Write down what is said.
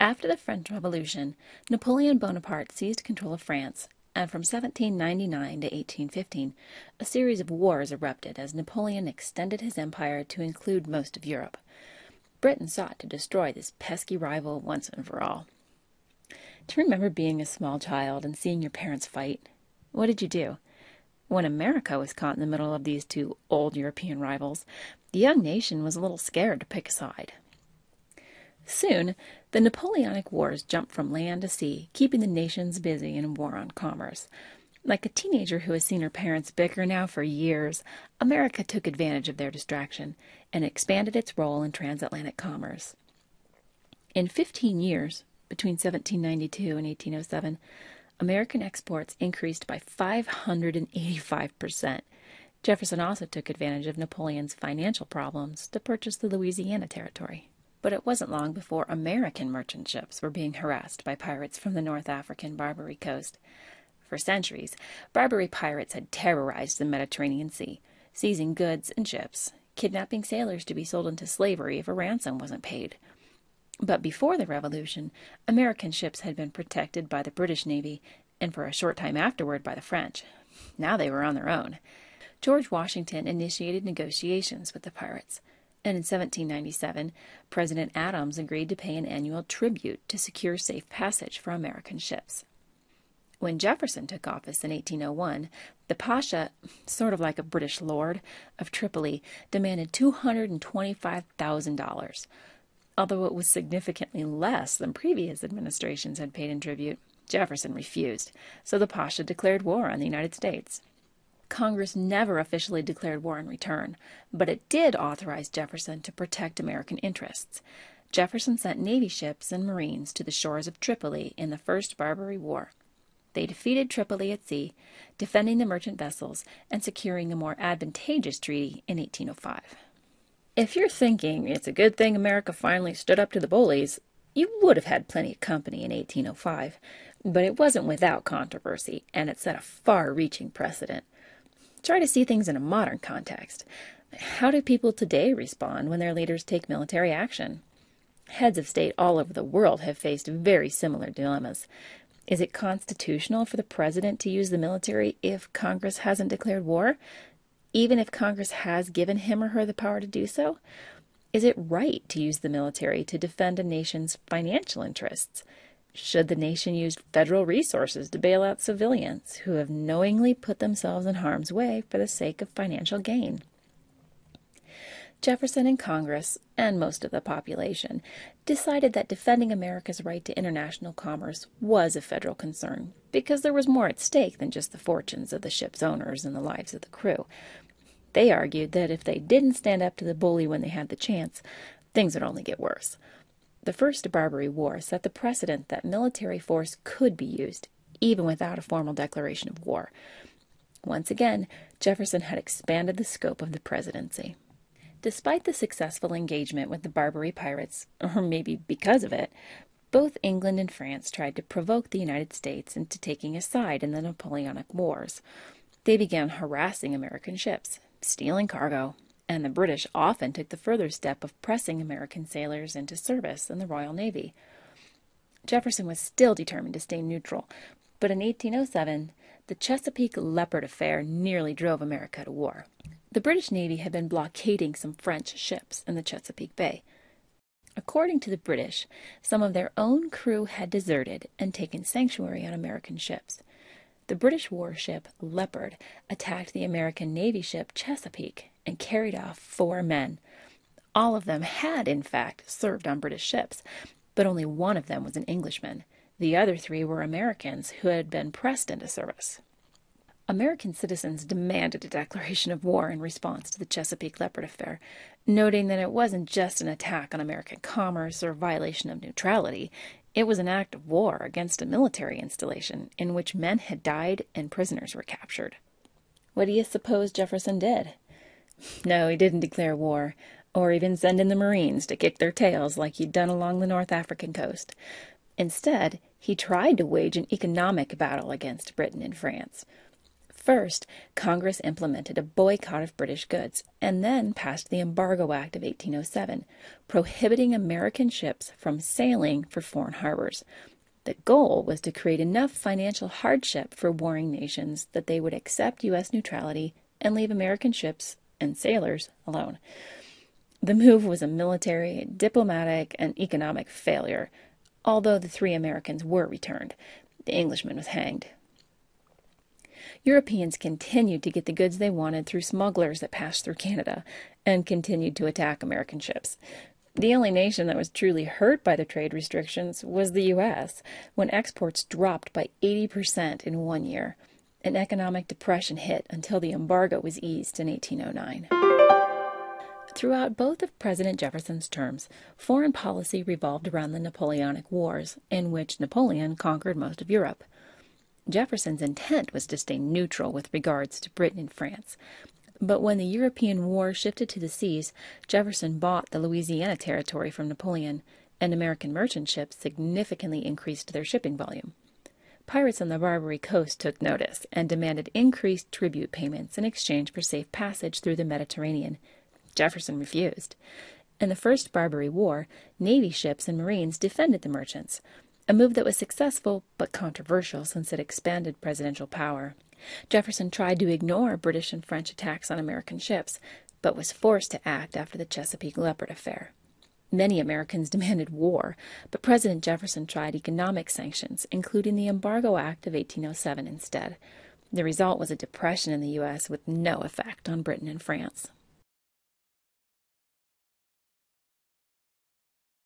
After the French Revolution, Napoleon Bonaparte seized control of France, and from 1799 to 1815, a series of wars erupted as Napoleon extended his empire to include most of Europe. Britain sought to destroy this pesky rival once and for all. Do you remember being a small child and seeing your parents fight? What did you do? When America was caught in the middle of these two old European rivals, the young nation was a little scared to pick a side. Soon, the Napoleonic Wars jumped from land to sea, keeping the nations busy in a war on commerce. Like a teenager who has seen her parents bicker now for years, America took advantage of their distraction and expanded its role in transatlantic commerce. In 15 years, between 1792 and 1807, American exports increased by 585%. Jefferson also took advantage of Napoleon's financial problems to purchase the Louisiana Territory. But it wasn't long before American merchant ships were being harassed by pirates from the North African Barbary coast. For centuries, Barbary pirates had terrorized the Mediterranean Sea, seizing goods and ships, kidnapping sailors to be sold into slavery if a ransom wasn't paid. But before the Revolution, American ships had been protected by the British Navy, and for a short time afterward by the French. Now they were on their own. George Washington initiated negotiations with the pirates, and in 1797, President Adams agreed to pay an annual tribute to secure safe passage for American ships. When Jefferson took office in 1801, the Pasha, sort of like a British lord, of Tripoli, demanded $225,000. Although it was significantly less than previous administrations had paid in tribute, Jefferson refused, so the Pasha declared war on the United States. Congress never officially declared war in return, but it did authorize Jefferson to protect American interests. Jefferson sent Navy ships and Marines to the shores of Tripoli in the First Barbary War. They defeated Tripoli at sea, defending the merchant vessels and securing a more advantageous treaty in 1805. If you're thinking it's a good thing America finally stood up to the bullies, you would have had plenty of company in 1805, but it wasn't without controversy, and it set a far-reaching precedent. Try to see things in a modern context. How do people today respond when their leaders take military action? Heads of state all over the world have faced very similar dilemmas. Is it constitutional for the president to use the military if Congress hasn't declared war, even if Congress has given him or her the power to do so? Is it right to use the military to defend a nation's financial interests? Should the nation use federal resources to bail out civilians who have knowingly put themselves in harm's way for the sake of financial gain? Jefferson and Congress, and most of the population, decided that defending America's right to international commerce was a federal concern because there was more at stake than just the fortunes of the ship's owners and the lives of the crew. They argued that if they didn't stand up to the bully when they had the chance, things would only get worse. The First Barbary War set the precedent that military force could be used, even without a formal declaration of war. Once again, Jefferson had expanded the scope of the presidency. Despite the successful engagement with the Barbary pirates, or maybe because of it, both England and France tried to provoke the United States into taking a side in the Napoleonic Wars. They began harassing American ships, stealing cargo, and the British often took the further step of pressing American sailors into service in the Royal Navy. Jefferson was still determined to stay neutral, but in 1807, the Chesapeake Leopard affair nearly drove America to war. The British Navy had been blockading some French ships in the Chesapeake Bay. According to the British, some of their own crew had deserted and taken sanctuary on American ships. The British warship Leopard attacked the American Navy ship Chesapeake and carried off 4 men. All of them had, in fact, served on British ships, but only one of them was an Englishman. The other 3 were Americans who had been pressed into service. American citizens demanded a declaration of war in response to the Chesapeake Leopard affair, noting that it wasn't just an attack on American commerce or violation of neutrality. It was an act of war against a military installation in which men had died and prisoners were captured. What do you suppose Jefferson did? No, he didn't declare war, or even send in the Marines to kick their tails like he'd done along the North African coast. Instead, he tried to wage an economic battle against Britain and France. First, Congress implemented a boycott of British goods and then passed the Embargo Act of 1807, prohibiting American ships from sailing for foreign harbors. The goal was to create enough financial hardship for warring nations that they would accept U.S. neutrality and leave American ships and sailors alone. The move was a military, diplomatic, and economic failure, although the 3 Americans were returned. The Englishman was hanged. Europeans continued to get the goods they wanted through smugglers that passed through Canada and continued to attack American ships. The only nation that was truly hurt by the trade restrictions was the U.S., when exports dropped by 80% in 1 year. An economic depression hit until the embargo was eased in 1809. Throughout both of President Jefferson's terms, foreign policy revolved around the Napoleonic Wars, in which Napoleon conquered most of Europe. Jefferson's intent was to stay neutral with regards to Britain and France. But when the European war shifted to the seas, Jefferson bought the Louisiana Territory from Napoleon, and American merchant ships significantly increased their shipping volume. Pirates on the Barbary Coast took notice and demanded increased tribute payments in exchange for safe passage through the Mediterranean. Jefferson refused. In the First Barbary War, Navy ships and Marines defended the merchants, a move that was successful but controversial since it expanded presidential power. Jefferson tried to ignore British and French attacks on American ships, but was forced to act after the Chesapeake Leopard affair. Many Americans demanded war, but President Jefferson tried economic sanctions, including the Embargo Act of 1807 instead. The result was a depression in the U.S. with no effect on Britain and France.